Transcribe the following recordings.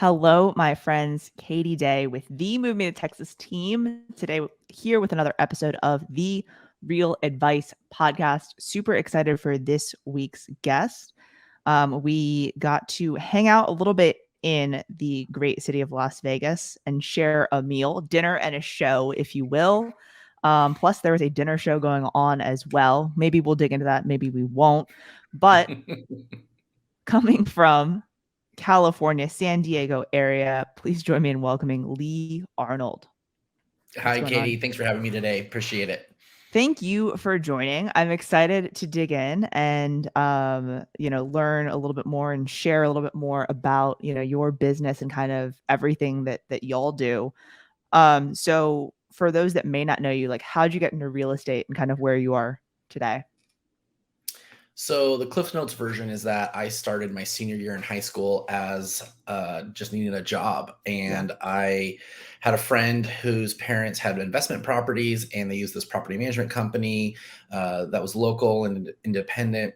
Hello, my friends. Katie Day with the Move Me to Texas team. Today, here with another episode of the Real Advice podcast. Super excited for this week's guest. We got to hang out a little bit in the great city of Las Vegas and share a meal, dinner, and a show, if you will. Plus, there was a dinner show going on as well. Maybe we'll dig into that. Maybe we won't. But coming from California, San Diego area, please join me in welcoming Lee Arnold. What's Hi, going Katie. on? Thanks for having me today. Appreciate it. Thank you for joining. I'm excited to dig in and learn a little bit more and share a little bit more about, your business and kind of everything that y'all do. So for those that may not know you, like how'd you get into real estate and kind of where you are today? So the Cliff Notes version is that I started my senior year in high school as just needing a job. Yeah. And I had a friend whose parents had investment properties and they used this property management company that was local and independent.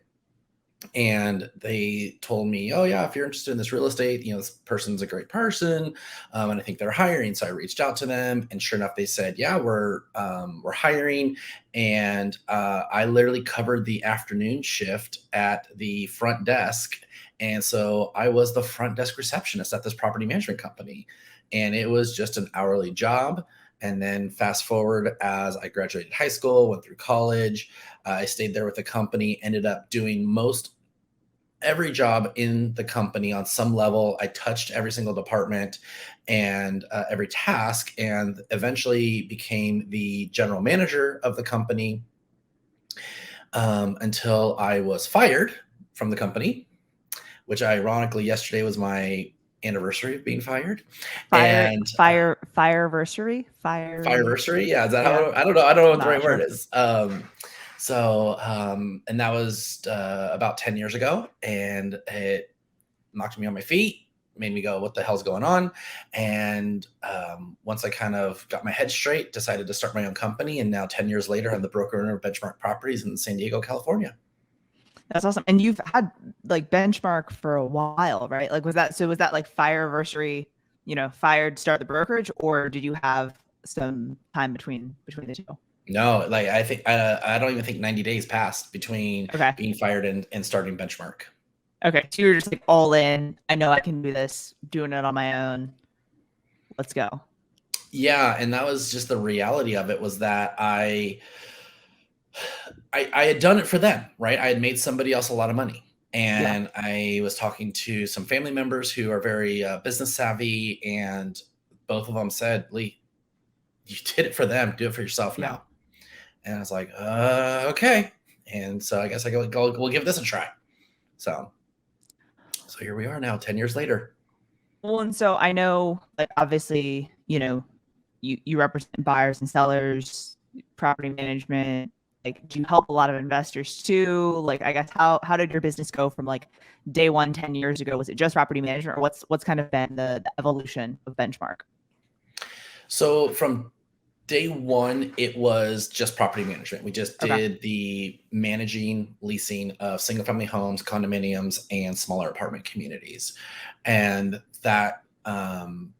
And they told me, oh yeah, if you're interested in this real estate, this person's a great person, and I think they're hiring. So I reached out to them, and sure enough, they said, yeah, we're hiring. And I literally covered the afternoon shift at the front desk, and so I was the front desk receptionist at this property management company, and it was just an hourly job. And then fast forward as I graduated high school, went through college, I stayed there with the company, ended up doing most every job in the company on some level. I touched every single department and every task, and eventually became the general manager of the company until I was fired from the company, which ironically yesterday was my anniversary of being fired. Fire, And fire, fireversary, fiery. fireversary, yeah, is that Yeah, how? I don't know I'm what the not right word sure. is. And that was about 10 years ago, and it knocked me on my feet, made me go, what the hell's going on? And once I kind of got my head straight, decided to start my own company. And now 10 years later, I'm the broker owner of Benchmark Properties in San Diego, California. That's awesome. And you've had like benchmark for a while, right? Like was that like fireversary, fired to start the brokerage, or did you have some time between the two? No, like I think I don't even think 90 days passed between Okay. being fired and starting Benchmark. Okay. So you're just like all in. I know I can do this, doing it on my own. Let's go. Yeah, and that was just the reality of it, was that I had done it for them, right? I had made somebody else a lot of money. Yeah. And I was talking to some family members who are very business savvy, and both of them said, Lee, you did it for them, do it for yourself Yeah. now. And I was like, okay. And so I guess we'll give this a try. So here we are now, 10 years later. Well, and so I know, like, obviously, you represent buyers and sellers, property management. Like, do you help a lot of investors too? Like, I guess how did your business go from like day one 10 years ago? Was it just property management, or what's kind of been the evolution of Benchmark? So from day one, it was just property management. We just Okay. did the managing, leasing of single family homes, condominiums, and smaller apartment communities. And that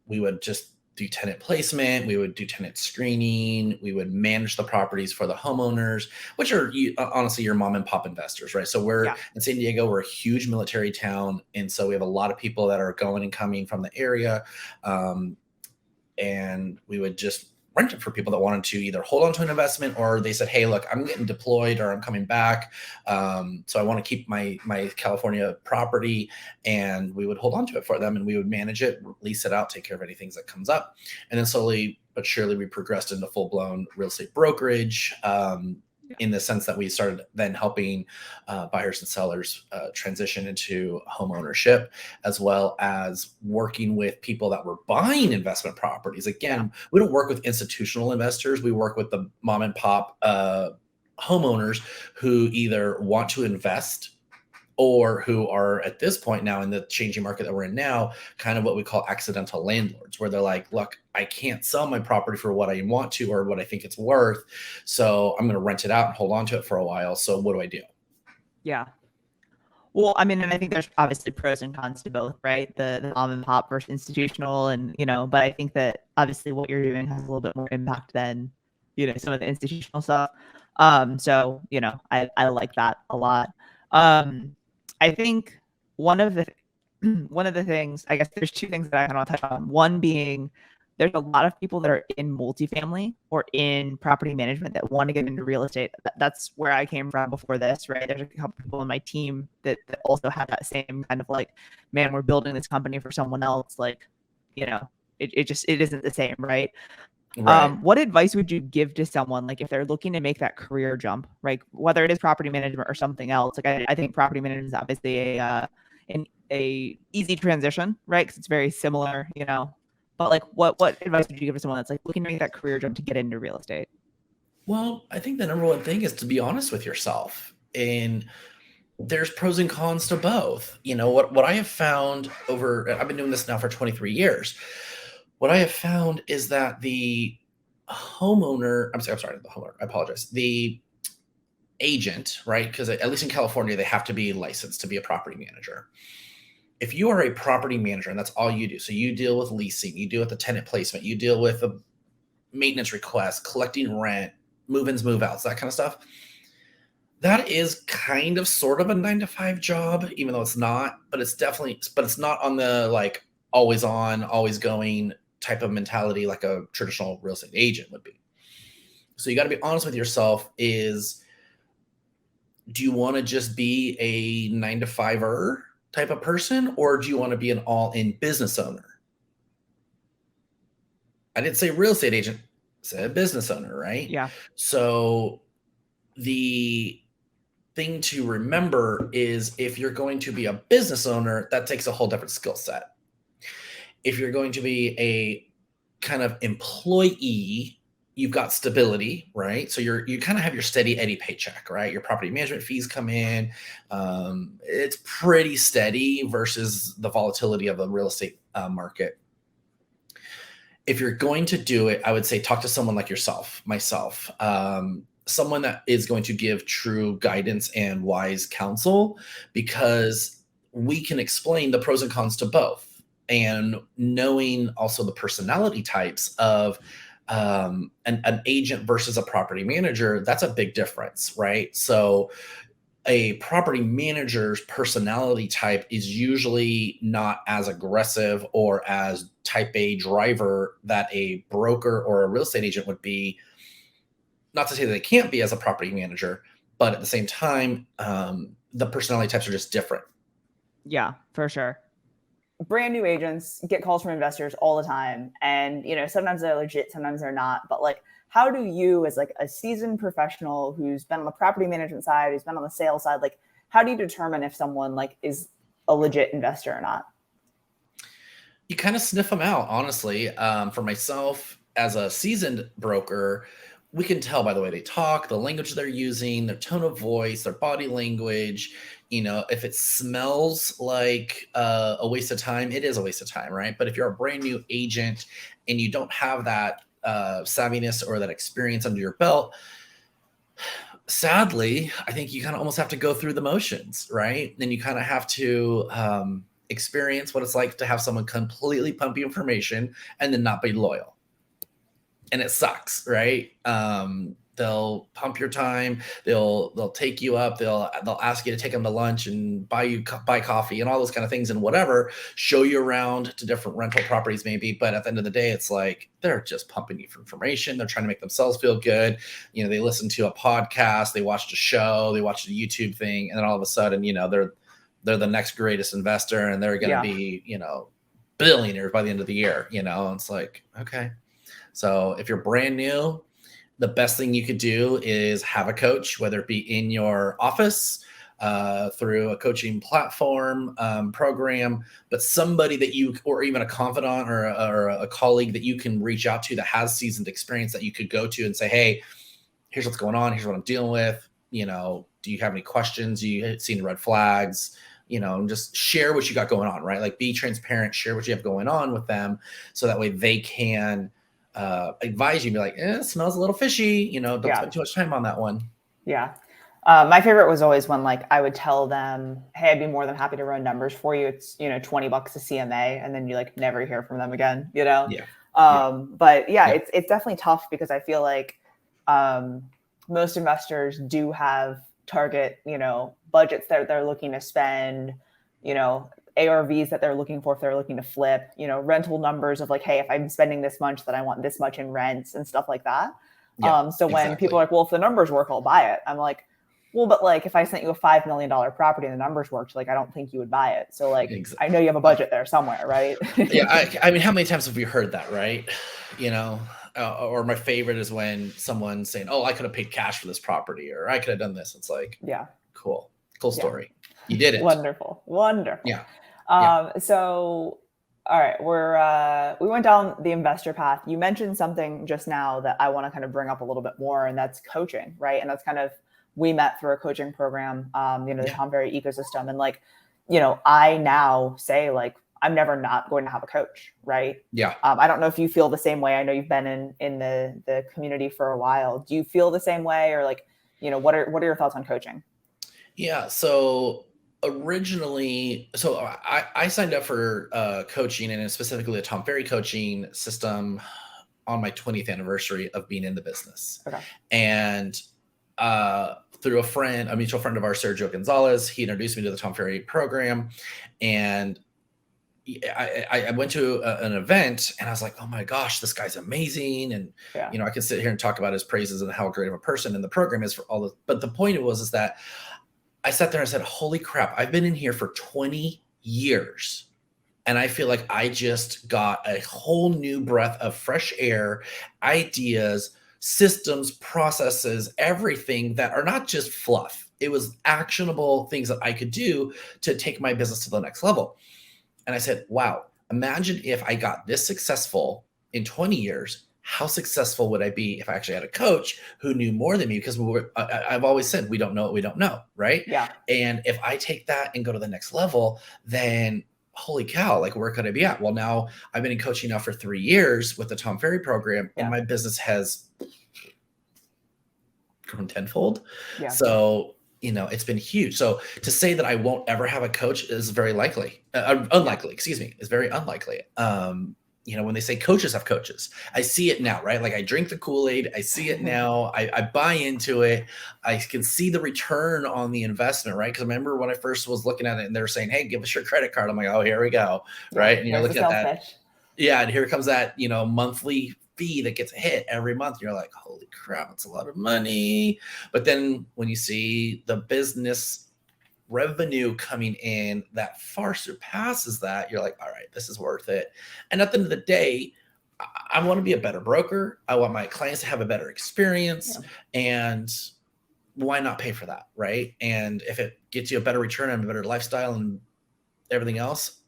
we would just do tenant placement, we would do tenant screening, we would manage the properties for the homeowners, which are honestly your mom and pop investors, right? So we're Yeah. in San Diego, we're a huge military town. And so we have a lot of people that are going and coming from the area. And we would just rent it for people that wanted to either hold on to an investment, or they said, hey, look, I'm getting deployed or I'm coming back. So I want to keep my California property, and we would hold on to it for them, and we would manage it, lease it out, take care of anything that comes up. And then slowly but surely we progressed into full blown real estate brokerage. In the sense that we started then helping buyers and sellers transition into home ownership, as well as working with people that were buying investment properties. Yeah. Again, we don't work with institutional investors. We work with the mom and pop homeowners who either want to invest, or who are at this point now in the changing market that we're in now, kind of what we call accidental landlords, where they're like, look, I can't sell my property for what I want to or what I think it's worth. So I'm going to rent it out and hold on to it for a while. So what do I do? Yeah. Well, I mean, and I think there's obviously pros and cons to both, right? The mom and pop versus institutional, and but I think that obviously what you're doing has a little bit more impact than some of the institutional stuff. So I like that a lot. I think one of the one of the things, I guess there's two things that I kind of want to touch on. One being there's a lot of people that are in multifamily or in property management that want to get into real estate. That's where I came from before this, right? There's a couple people on my team that also have that same kind of like, man, we're building this company for someone else. Like, it isn't the same, right? Right. What advice would you give to someone like if they're looking to make that career jump, right? Whether it is property management or something else. Like I think property management is obviously a easy transition, right? Because it's very similar, But like, what advice would you give to someone that's like looking to make that career jump to get into real estate? Well, I think the number one thing is to be honest with yourself. And there's pros and cons to both. What I have found I've been doing this now for 23 years. What I have found is that the homeowner, I'm sorry, the homeowner, I apologize. The agent, right? Because at least in California, they have to be licensed to be a property manager. If you are a property manager and that's all you do, so you deal with leasing, you deal with the tenant placement, you deal with the maintenance requests, collecting rent, move-ins, move-outs, that kind of stuff. That is kind of sort of a 9 to 5 job, even though it's not, but it's not on the like always on, always going type of mentality like a traditional real estate agent would be. So you got to be honest with yourself do you want to just be a 9 to 5er type of person, or do you want to be an all-in business owner? I didn't say real estate agent, I said business owner, right? Yeah. So the thing to remember is if you're going to be a business owner, that takes a whole different skill set. If you're going to be a kind of employee, you've got stability, right? So you kind of have your steady Eddie paycheck, right? Your property management fees come in. It's pretty steady versus the volatility of the real estate market. If you're going to do it, I would say talk to someone like myself, someone that is going to give true guidance and wise counsel, because we can explain the pros and cons to both. And knowing also the personality types of an agent versus a property manager, that's a big difference, right? So a property manager's personality type is usually not as aggressive or as type A driver that a broker or a real estate agent would be. Not to say that they can't be as a property manager, but at the same time, the personality types are just different. Yeah, for sure. Brand new agents get calls from investors all the time, and sometimes they're legit, sometimes they're not. But like, how do you, as like a seasoned professional who's been on the property management side, who's been on the sales side, like how do you determine if someone like is a legit investor or not? You kind of sniff them out, honestly. For myself, as a seasoned broker, we can tell by the way they talk, the language they're using, their tone of voice, their body language. If it smells like a waste of time, it is a waste of time, right? But if you're a brand new agent and you don't have that savviness or that experience under your belt, sadly, I think you kind of almost have to go through the motions, right? Then you kind of have to experience what it's like to have someone completely pump you information and then not be loyal. And it sucks, right? They'll pump your time. They'll take you up. They'll ask you to take them to lunch and buy coffee and all those kind of things and whatever, show you around to different rental properties maybe. But at the end of the day, it's like, they're just pumping you for information. They're trying to make themselves feel good. They listen to a podcast, they watched a show, they watched a YouTube thing. And then all of a sudden, they're the next greatest investor and they're going to be, billionaires by the end of the year, it's like, okay. So if you're brand new, the best thing you could do is have a coach, whether it be in your office, through a coaching platform, program, but somebody that or even a confidant or a colleague that you can reach out to that has seasoned experience that you could go to and say, hey, here's what's going on. Here's what I'm dealing with. Do you have any questions? Do you see any red flags? And just share what you got going on, right? Like be transparent, share what you have going on with them. So that way they can advise you, be like, it smells a little fishy, don't spend too much time on that one. Yeah. My favorite was always when like I would tell them, hey, I'd be more than happy to run numbers for you. It's, $20 a CMA, and then you like never hear from them again, Yeah. But yeah, Yeah. it's definitely tough because I feel like most investors do have target, budgets that they're looking to spend, ARVs that they're looking for if they're looking to flip, rental numbers of like, hey, if I'm spending this much, then I want this much in rents and stuff like that. Yeah, So when people are like, well, if the numbers work, I'll buy it. I'm like, well, but like if I sent you a $5 million property and the numbers worked, like I don't think you would buy it. So like I know you have a budget there somewhere, right? Yeah, I mean, how many times have we heard that, right? Or my favorite is when someone's saying, "Oh, I could have paid cash for this property," or "I could have done this." It's like, yeah, cool story. You did it. Wonderful. Yeah. So, all right, we went down the investor path. You mentioned something just now that I want to kind of bring up a little bit more, and that's coaching, right? And that's kind of, we met through a coaching program, the Tom Ferry ecosystem. And like, I now say like, I'm never not going to have a coach, right? Yeah. I don't know if you feel the same way. I know you've been in the community for a while. Do you feel the same way, or like, what are your thoughts on coaching? Yeah. So originally, I signed up for coaching, and specifically the Tom Ferry coaching system on my 20th anniversary of being in the business. Okay. And through a mutual friend of ours, Sergio Gonzalez, he introduced me to the Tom Ferry program. And I went to an event, and I was like, oh my gosh, this guy's amazing. And, I could sit here and talk about his praises and how great of a person and the program is for all this. But the point is that I sat there and I said, holy crap, I've been in here for 20 years. And I feel like I just got a whole new breath of fresh air, ideas, systems, processes, everything that are not just fluff. It was actionable things that I could do to take my business to the next level. And I said, wow, imagine if I got this successful in 20 years. How successful would I be if I actually had a coach who knew more than me? Because I've always said, we don't know what we don't know, right? Yeah. And if I take that and go to the next level, then holy cow, like where could I be at? Well, now I've been in coaching now for 3 years with the Tom Ferry program, and my business has grown tenfold. Yeah. So, it's been huge. So to say that I won't ever have a coach is very unlikely, is very unlikely. When they say coaches have coaches, I see it now, right? Like I drink the Kool-Aid. I see it now. I buy into it. I can see the return on the investment, right? Because I remember when I first was looking at it and they were saying, hey, give us your credit card. I'm like, oh, here we go. Right. And you're looking at that. Pitch. Yeah. And here comes that, monthly fee that gets hit every month. You're like, holy crap, it's a lot of money. But then when you see the business revenue coming in that far surpasses that, you're like, all right, this is worth it. And at the end of the day, I want to be a better broker. I want my clients to have a better experience. And why not pay for that, right? And if it gets you a better return and a better lifestyle and everything else,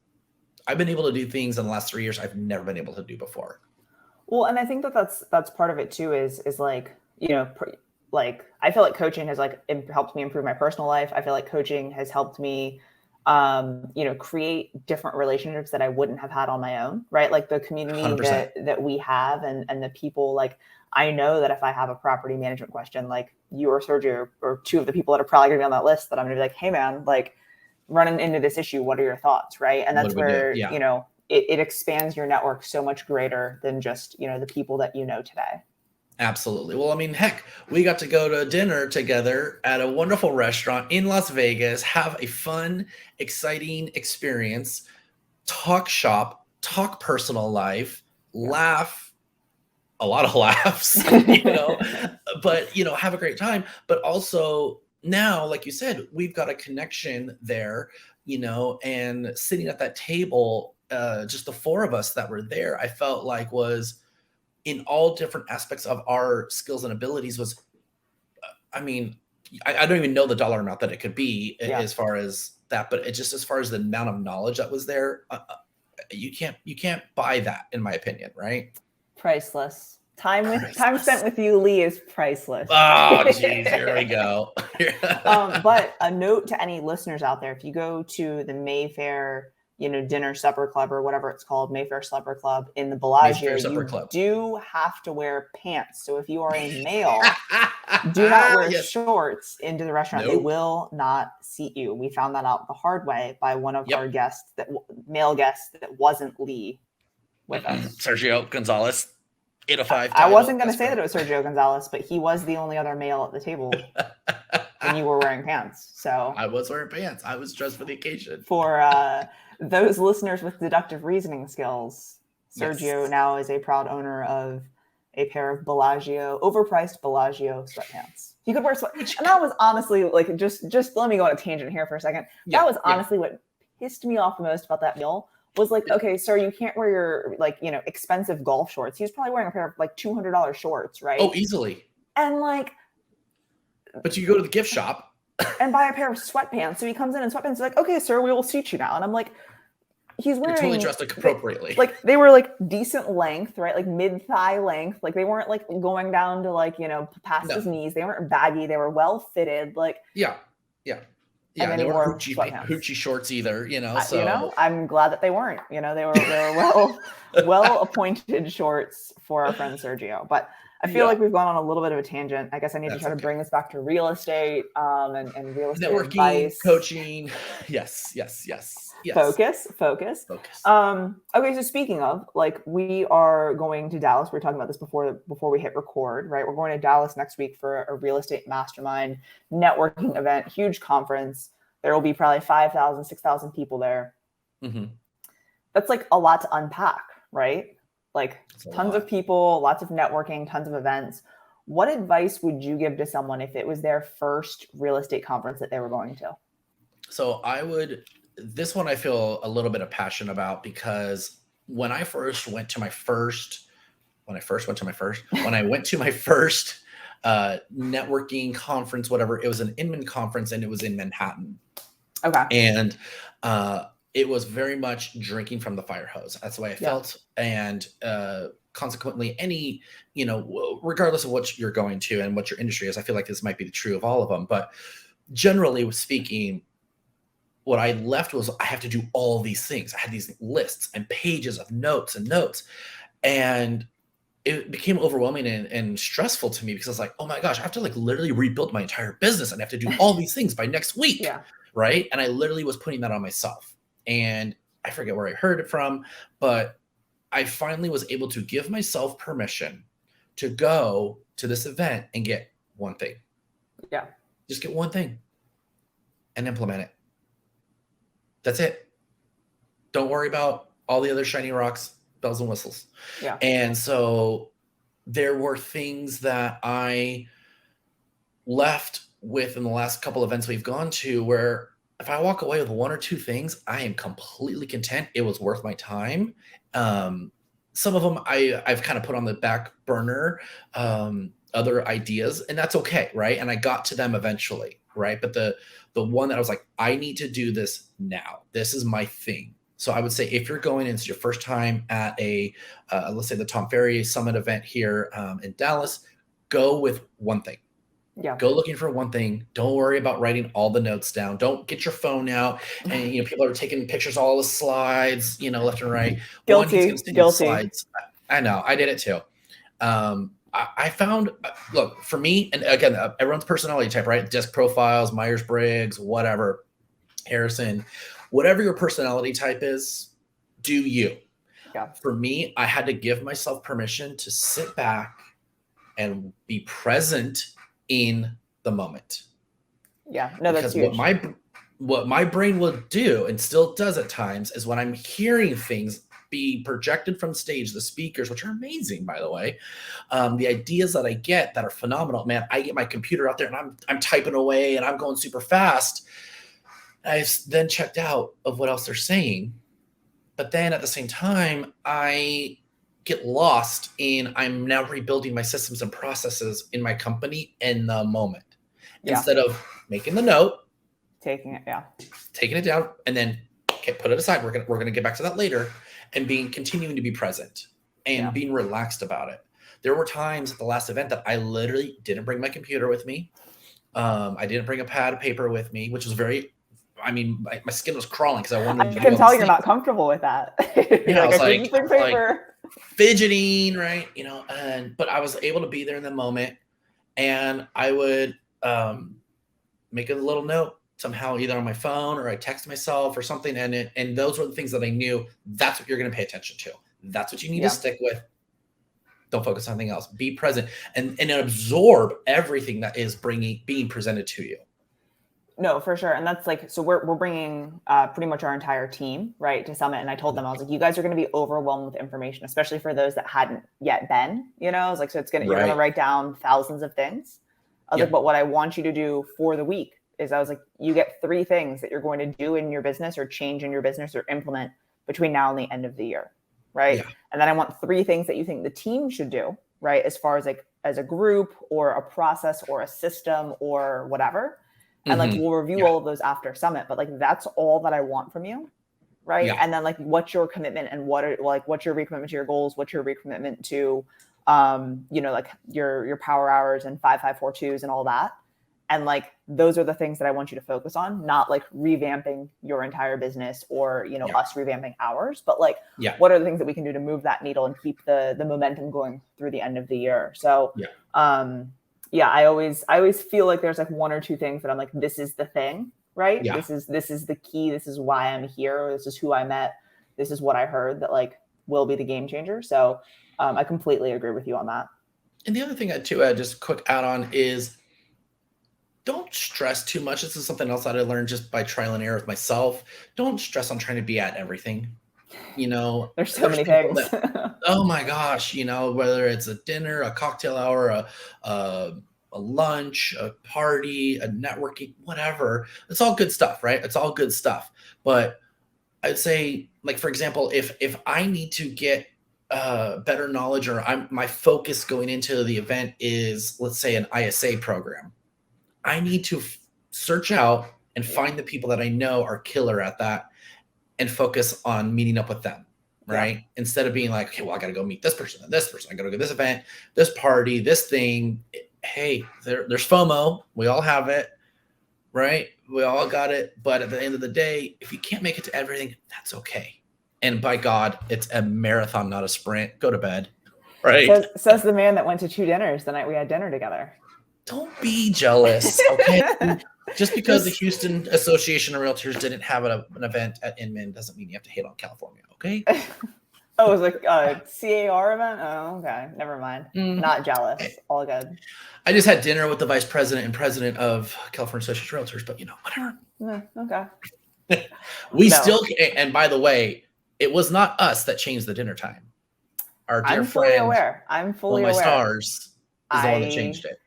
I've been able to do things in the last 3 years I've never been able to do before. Well, and I think that's part of it too, is like, like I feel like coaching has like helped me improve my personal life. I feel like coaching has helped me, create different relationships that I wouldn't have had on my own, right? Like the community 100%. that we have and the people, like, I know that if I have a property management question, like you or Sergio or two of the people that are probably gonna be on that list, that I'm gonna be like, hey man, like running into this issue, what are your thoughts? Right. And that's where, it expands your network so much greater than just, the people that today. Absolutely. Well, I mean, heck, we got to go to dinner together at a wonderful restaurant in Las Vegas, have a fun, exciting experience, talk shop, talk personal life, laugh, a lot of laughs, but, have a great time. But also now, like you said, we've got a connection there, and sitting at that table, just the four of us that were there, I felt like was in all different aspects of our skills and abilities was, I don't even know the dollar amount that it could be as far as that, but it's just as far as the amount of knowledge that was there, you can't buy that, in my opinion, right? Priceless. Time spent with you, Lee, is priceless. Oh, geez, here we go. But a note to any listeners out there: if you go to the Mayfair dinner supper club or whatever it's called, Mayfair Supper Club in the Mayfair Bellagio, Supper you Club. do have to wear pants. So if you are a male, do not wear Yes. shorts into the restaurant. They Nope. will not seat you. We found that out the hard way by one of Yep. our guests, male guests that wasn't Lee with us. Sergio Gonzalez, 805. I wasn't going to say that it was Sergio Gonzalez, but he was the only other male at the table, and you were wearing pants. So I was wearing pants. I was dressed for the occasion. For those listeners with deductive reasoning skills, Sergio Yes. now is a proud owner of a pair of overpriced Bellagio sweatpants. He could wear sweatpants. And that was honestly, like, just let me go on a tangent here for a second. Yeah, That was honestly what pissed me off the most about that meal was like, okay, sir, you can't wear your, like, expensive golf shorts. He was probably wearing a pair of like $200 shorts, right? Oh, easily. And like, but you go to the gift shop and buy a pair of sweatpants. So he comes in sweatpants. He's like, okay, sir, we will seat you now. And I'm like, he's wearing, you're totally dressed appropriately. Like they were like decent length, right? Like mid-thigh length. Like they weren't like going down to like, past his knees. They weren't baggy. They were well fitted. Like, yeah. And then they he weren't wore hoochie shorts either, so I'm glad that they weren't, they were well appointed shorts for our friend Sergio. But I feel like we've gone on a little bit of a tangent. I guess I need to try to bring this back to real estate and real estate networking, advice. coaching. Yes. Focus. Okay, so speaking of, like, we are going to Dallas. We were talking about this before we hit record, right? We're going to Dallas next week for a real estate mastermind networking event, huge conference. There will be probably 5,000, 6,000 people there. Mm-hmm. That's like a lot to unpack, right? Like tons of people, lots of networking, tons of events. What advice would you give to someone if it was their first real estate conference that they were going to? So this one I feel a little bit of passion about, because when I went to my first networking conference, whatever, it was an Inman conference and it was in Manhattan. Okay. And it was very much drinking from the fire hose. That's the way I felt. And consequently, any, regardless of what you're going to and what your industry is, I feel like this might be true of all of them. But generally speaking, what I left was I have to do all these things. I had these lists and pages of notes. And it became overwhelming and stressful to me, because I was like, oh my gosh, I have to like literally rebuild my entire business and I have to do all these things by next week. Yeah. Right. And I literally was putting that on myself. And I forget where I heard it from, but I finally was able to give myself permission to go to this event and get one thing. Yeah. Just get one thing and implement it. That's it. Don't worry about all the other shiny rocks, bells and whistles. Yeah. And so there were things that I left with in the last couple events we've gone to, where if I walk away with one or two things, I am completely content. It was worth my time. Some of them I've kind of put on the back burner, other ideas, and that's okay, right? And I got to them eventually, right? But the one that I was like, I need to do this now. This is my thing. So I would say if you're going, it's your first time at let's say the Tom Ferry Summit event here in Dallas, go with one thing. Yeah. Go looking for one thing. Don't worry about writing all the notes down. Don't get your phone out and people are taking pictures of all the slides, left and right. Guilty. Slides. I know. I did it too. I found, look, for me, and again, everyone's personality type, right? Desk profiles, Myers-Briggs, whatever, Harrison, whatever your personality type is, do you. Yeah. For me, I had to give myself permission to sit back and be present in the moment. Yeah, no, that's huge. What my brain will do, and still does at times, is when I'm hearing things be projected from stage, the speakers, which are amazing, by the way, the ideas that I get that are phenomenal, man, I get my computer out there and I'm typing away and I'm going super fast. I've then checked out of what else they're saying, but then at the same time, I get lost in, I'm now rebuilding my systems and processes in my company in the moment, instead of making the note, taking it down, and then put it aside. We're gonna get back to that later, and continuing to be present and being relaxed about it. There were times at the last event that I literally didn't bring my computer with me. I didn't bring a pad of paper with me, which was very I mean, my skin was crawling because I wanted I to do can all tell these you're not things. comfortable with that. Yeah, I was I need like, this paper. fidgeting, right? But I was able to be there in the moment, and I would make a little note somehow, either on my phone or I text myself or something, and those were the things that I knew. That's what you're going to pay attention to. That's what you need to stick with. Don't focus on anything else. Be present and absorb everything that is being presented to you. No, for sure. And that's like, so we're bringing pretty much our entire team, right, to Summit. And I told them, I was like, you guys are going to be overwhelmed with information, especially for those that hadn't yet been, I was like, so you're going to write down thousands of things. I was like, but what I want you to do for the week is, I was like, you get 3 things that you're going to do in your business or change in your business or implement between now and the end of the year. Right. Yeah. And then I want 3 things that you think the team should do, right, as far as like as a group or a process or a system or whatever. And like, we'll review all of those after Summit, but like, that's all that I want from you. Right. Yeah. And then like, what's your commitment and what's your recommitment to your goals? What's your recommitment to, like your power hours and 5-5-4-2s and all that. And like, those are the things that I want you to focus on, not like revamping your entire business or, us revamping ours, but like, what are the things that we can do to move that needle and keep the momentum going through the end of the year? So, I always feel like there's like 1 or 2 things that I'm like, this is the thing, right? Yeah. This is the key. This is why I'm here. This is who I met. This is what I heard that like will be the game changer. So I completely agree with you on that. And the other thing too, just quick add on is, don't stress too much. This is something else that I learned just by trial and error with myself. Don't stress on trying to be at everything. There's so many things. Oh my gosh, whether it's a dinner, a cocktail hour, a lunch, a party, a networking, whatever. It's all good stuff, right? It's all good stuff. But I'd say, like, for example, if I need to get better knowledge, or my focus going into the event is, let's say, an ISA program, I need to search out and find the people that I know are killer at that and focus on meeting up with them, right? Yeah. Instead of being like, okay, well, I got to go meet this person and this person. I got to go to this event, this party, this thing. Hey, there's FOMO. We all have it, right? We all got it. But at the end of the day, if you can't make it to everything, that's okay. And by God, it's a marathon, not a sprint. Go to bed, right? Says the man that went to 2 dinners the night we had dinner together. Don't be jealous, okay? Just because the Houston Association of Realtors didn't have an event at Inman doesn't mean you have to hate on California, okay? Oh, it was like a CAR event? Oh, okay. Never mind. Not jealous. Okay. All good. I just had dinner with the vice president and president of California Association of Realtors, but whatever. Okay. Still, and by the way, it was not us that changed the dinner time. Our dear friend, I'm fully aware. My stars is the one that changed it.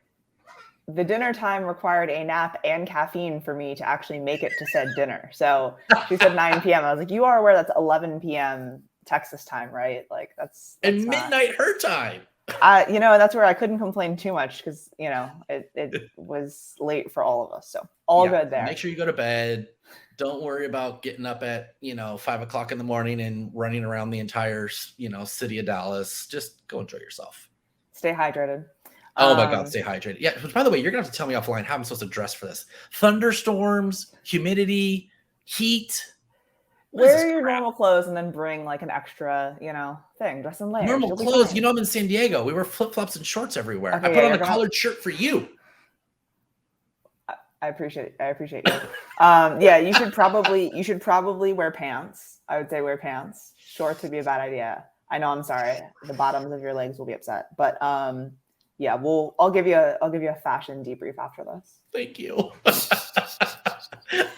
The dinner time required a nap and caffeine for me to actually make it to said dinner. So she said 9 p.m. I was like, you are aware that's 11 p.m. Texas time, right? Like that's and midnight her time. That's where I couldn't complain too much because, it was late for all of us. So all good there. Make sure you go to bed. Don't worry about getting up at, 5 o'clock in the morning and running around the entire, city of Dallas. Just go enjoy yourself. Stay hydrated. Oh my God, stay hydrated. Yeah, which, by the way, you're going to have to tell me offline how I'm supposed to dress for this. Thunderstorms, humidity, heat. Wear your normal clothes and then bring like an extra, thing. Dress in layers. Normal clothes. I'm in San Diego. We wear flip-flops and shorts everywhere. Okay, I put on a collared shirt for you. I appreciate you. You should probably wear pants. I would say wear pants. Shorts would be a bad idea. I know, I'm sorry. The bottoms of your legs will be upset. But I'll give you a fashion debrief after this. Thank you.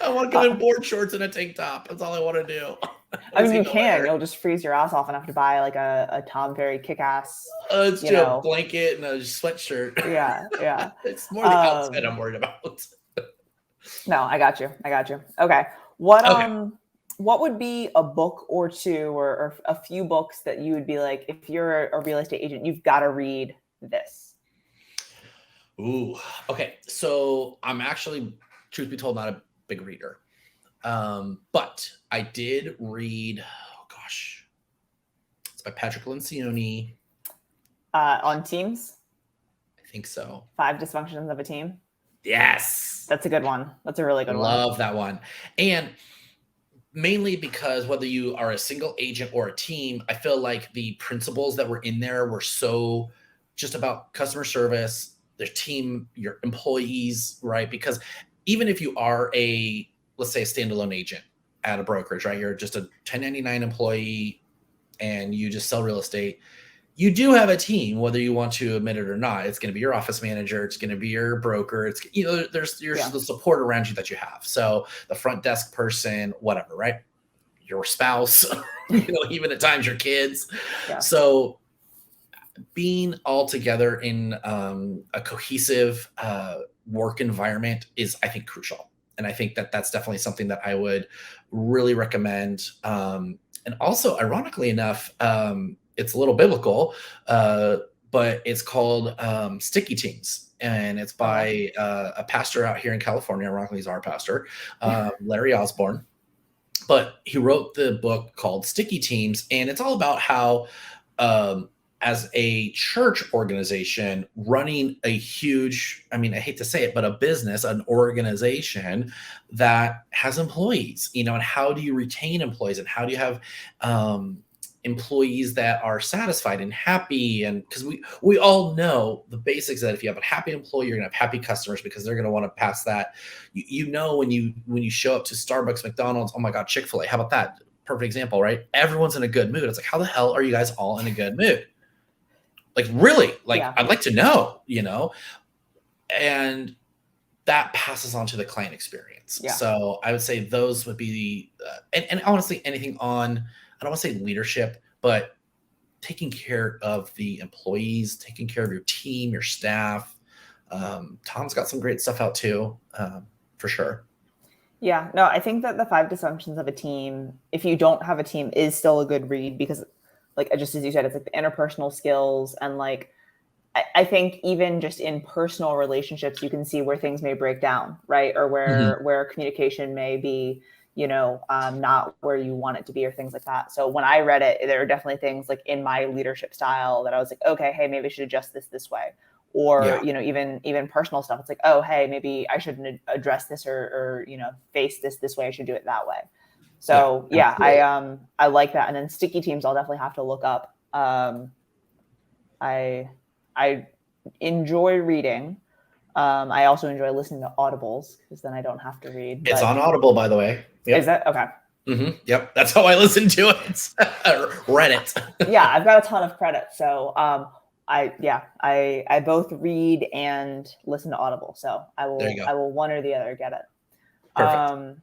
I want to go in board shorts and a tank top. That's all I want to do. I mean, you can. You'll just freeze your ass off and have to buy like a Tom Ferry kick-ass. It's just a blanket and a sweatshirt. Yeah. It's more the outfit I'm worried about. No, I got you. Okay. What would be a book or 2 or a few books that you would be like, if you're a real estate agent, you've got to read this? Ooh, okay. So I'm actually, truth be told, not a big reader. But I did read, it's by Patrick Lencioni. On teams? I think so. 5 Dysfunctions of a Team? Yes. That's a good one. That's a really good one. Love that one. And mainly because whether you are a single agent or a team, I feel like the principles that were in there were so just about customer service, their team, your employees, right? Because even if you are let's say a standalone agent at a brokerage, right? You're just a 1099 employee and you just sell real estate. You do have a team, whether you want to admit it or not. It's going to be your office manager. It's going to be your broker. It's, there's the support around you that you have. So the front desk person, whatever, right? Your spouse, even at times your kids. Yeah. So being all together in a cohesive work environment is, I think, crucial. And I think that that's definitely something that I would really recommend. And also, ironically enough, it's a little biblical, but it's called Sticky Teams. And it's by a pastor out here in California. Ironically, he's our pastor, Larry Osborne. But he wrote the book called Sticky Teams. And it's all about how, as a church organization running a huge, I hate to say it, but a business, an organization that has employees, and how do you retain employees and how do you have employees that are satisfied and happy? And because we all know the basics that if you have a happy employee, you're gonna have happy customers because they're gonna want to pass that. When you show up to Starbucks, McDonald's, oh my God, Chick-fil-A, how about that? Perfect example, right? Everyone's in a good mood. It's like, how the hell are you guys all in a good mood? Like, really? I'd like to know, and that passes on to the client experience. Yeah. So I would say those would be and honestly, anything on, I don't want to say leadership, but taking care of the employees, taking care of your team, your staff. Tom's got some great stuff out too, for sure. Yeah, no, I think that the 5 Dysfunctions of a Team, if you don't have a team, is still a good read because, just as you said, it's like the interpersonal skills. And I think even just in personal relationships, you can see where things may break down, right? Or where communication may be, not where you want it to be or things like that. So when I read it, there are definitely things in my leadership style that I was like, okay, hey, maybe I should adjust this way. Or, even personal stuff. It's like, oh, hey, maybe I shouldn't address this or face this way. I should do it that way. So I like that. And then Sticky Teams, I'll definitely have to look up. I enjoy reading. I also enjoy listening to audibles because then I don't have to read. It's on Audible, by the way. Yep. Is that okay? Mm-hmm. Yep, that's how I listen to it. Read it. Yeah, I've got a ton of credit, so I both read and listen to Audible. So I will one or the other get it. Perfect.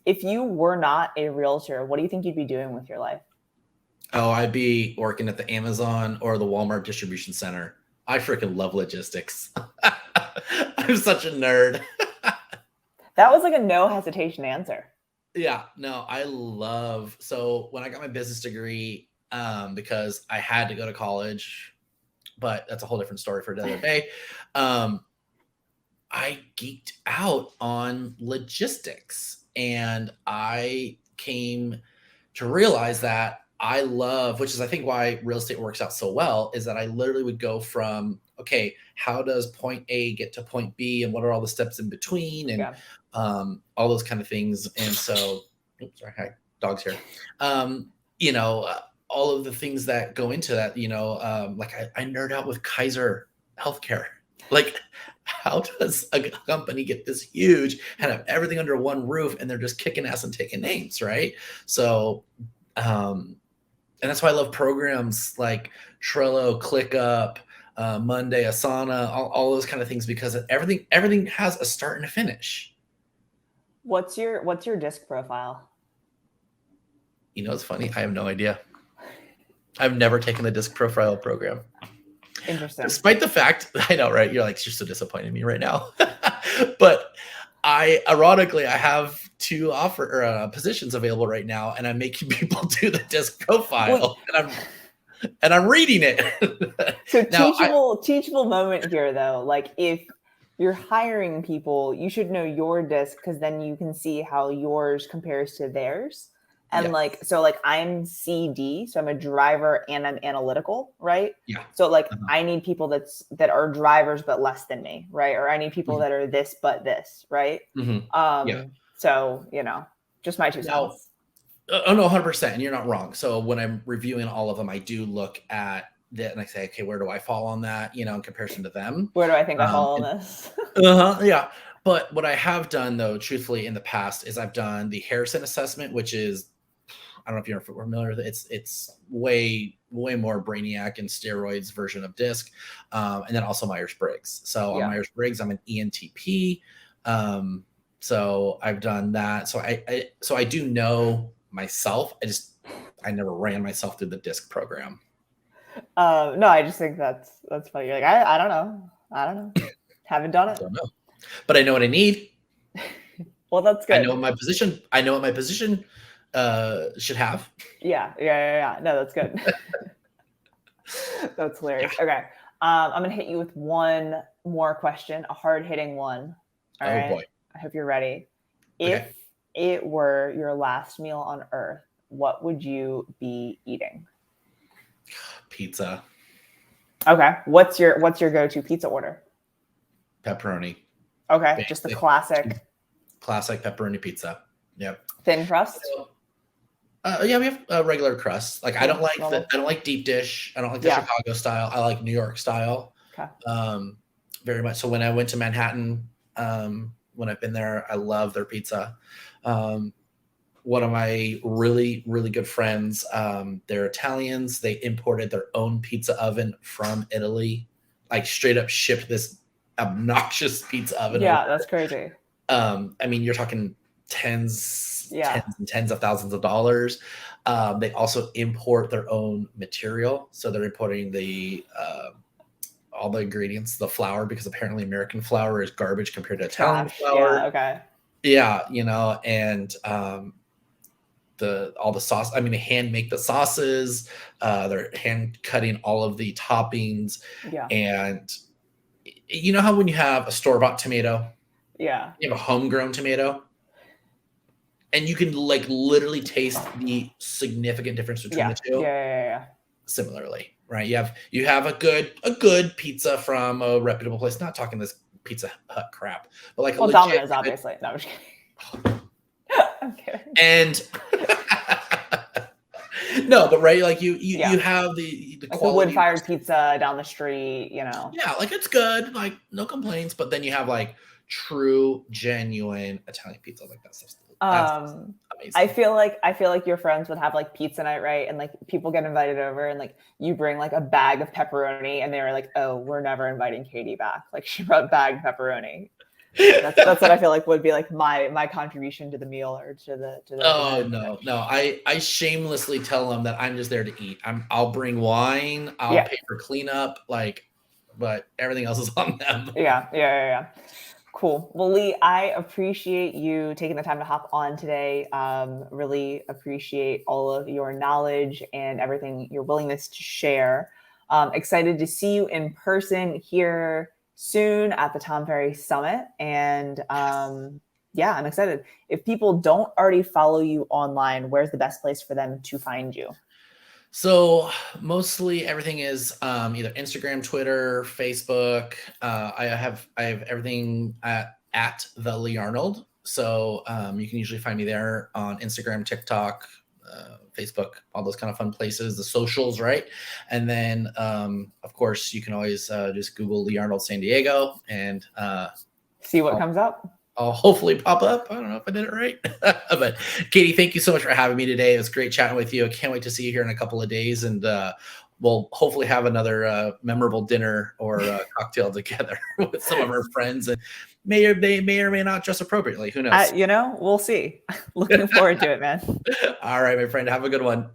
If you were not a realtor, what do you think you'd be doing with your life? Oh, I'd be working at the Amazon or the Walmart distribution center. I freaking love logistics. I'm such a nerd. That was a no hesitation answer. Yeah, no, so when I got my business degree, because I had to go to college, but that's a whole different story for another day. I geeked out on logistics, and I came to realize that I love, which is I think why real estate works out so well, is that I literally would go from, okay, how does point A get to point B, and what are all the steps in between, and all those kind of things. And so, oops, sorry, hi, dog's here. All of the things that go into that, I nerd out with Kaiser Healthcare. How does a company get this huge and have everything under one roof, and they're just kicking ass and taking names, right? So, and that's why I love programs like Trello, ClickUp, Monday, Asana, all those kind of things, because everything has a start and a finish. What's your DISC profile? It's funny. I have no idea. I've never taken the DISC profile program. Interesting. Despite the fact, I know, right? You're so disappointed in me right now. But ironically, I have 2 positions available right now, and I'm making people do the DISC profile, and I'm reading it. So teachable moment here, though. If you're hiring people, you should know your DISC because then you can see how yours compares to theirs. And like, so like I'm CD, so I'm a driver and I'm analytical, right? Yeah. So like I need people that are drivers but less than me, right? Or I need people that are this but this, right? So, you know, just my 2 cents. Oh no, 100%. And you're not wrong. So when I'm reviewing all of them, I do look at that and I say, okay, where do I fall on that? You know, in comparison to them. Where do I think I fall on this? Yeah. But what I have done though, truthfully, in the past is I've done the Harrison assessment, which is, I don't know if you're familiar with it. It's way more brainiac and steroids version of DISC, and then also Myers-Briggs. So on Myers-Briggs, I'm an ENTP. So I've done that. So I do know myself. I never ran myself through the DISC program. No, I just think that's funny. You're like, I don't know. Haven't done it. Don't know. But I know what I need. Well, that's good. I know my position. I know what my position should have. Yeah. No, that's good. That's hilarious. Yeah. Okay. I'm going to hit you with one more question, a hard-hitting one. All right? Boy. I hope you're ready. If it were your last meal on Earth, what would you be eating? Pizza. Okay. What's your go-to pizza order? Pepperoni. Okay. Basic. Just the classic pepperoni pizza. Yep. Thin crust? Yeah, we have a regular crust. Like I don't like deep dish. I don't like the Chicago style. I like New York style. Okay. Very much. So when I went to Manhattan, when I've been there, I love their pizza. One of my really, really good friends, they're Italians. They imported their own pizza oven from Italy, like straight up shipped this obnoxious pizza oven. Yeah, that's crazy. I mean, you're talking tens and tens of thousands of dollars. They also import their own material. So they're importing all the ingredients, the flour, because apparently American flour is garbage compared to Italian flour. Yeah, okay. Yeah, you know, and all the sauce. I mean, they hand make the sauces. They're hand cutting all of the toppings. Yeah. And you know how when you have a store-bought tomato, you have a homegrown tomato, and you can like literally taste the significant difference between the two. Yeah. Similarly, right? You have a good pizza from a reputable place. Not talking this Pizza Hut crap, but like Domino's, obviously. No, I'm just kidding. I'm kidding. And no, but right, like you have the like quality, the wood-fired pizza down the street, you know. Yeah, like it's good, like no complaints. But then you have like true, genuine Italian pizza, like that stuff's amazing. I feel like your friends would have like pizza night, right? And like people get invited over, and like you bring like a bag of pepperoni, and they were like, "Oh, we're never inviting Katie back. Like she brought bagged pepperoni." That's what I feel like would be like my contribution to the meal or to the. Oh no! I shamelessly tell them that I'm just there to eat. I'll bring wine. I'll pay for cleanup, but everything else is on them. Yeah. Cool. Well, Lee, I appreciate you taking the time to hop on today. Really appreciate all of your knowledge and everything, your willingness to share. Excited to see you in person here soon at the Tom Ferry Summit. And I'm excited. If people don't already follow you online, where's the best place for them to find you? So mostly everything is either Instagram, Twitter, Facebook. I have everything at the Lee Arnold. So you can usually find me there on Instagram, TikTok, Facebook, all those kind of fun places, the socials, right? And then of course you can always just Google Lee Arnold San Diego and see what comes up. I'll hopefully pop up. I don't know if I did it right. But Katie, thank you so much for having me today. It was great chatting with you. I can't wait to see you here in a couple of days. And we'll hopefully have another memorable dinner or cocktail together with some of our friends. And may or may not dress appropriately. Who knows? We'll see. Looking forward to it, man. All right, my friend. Have a good one.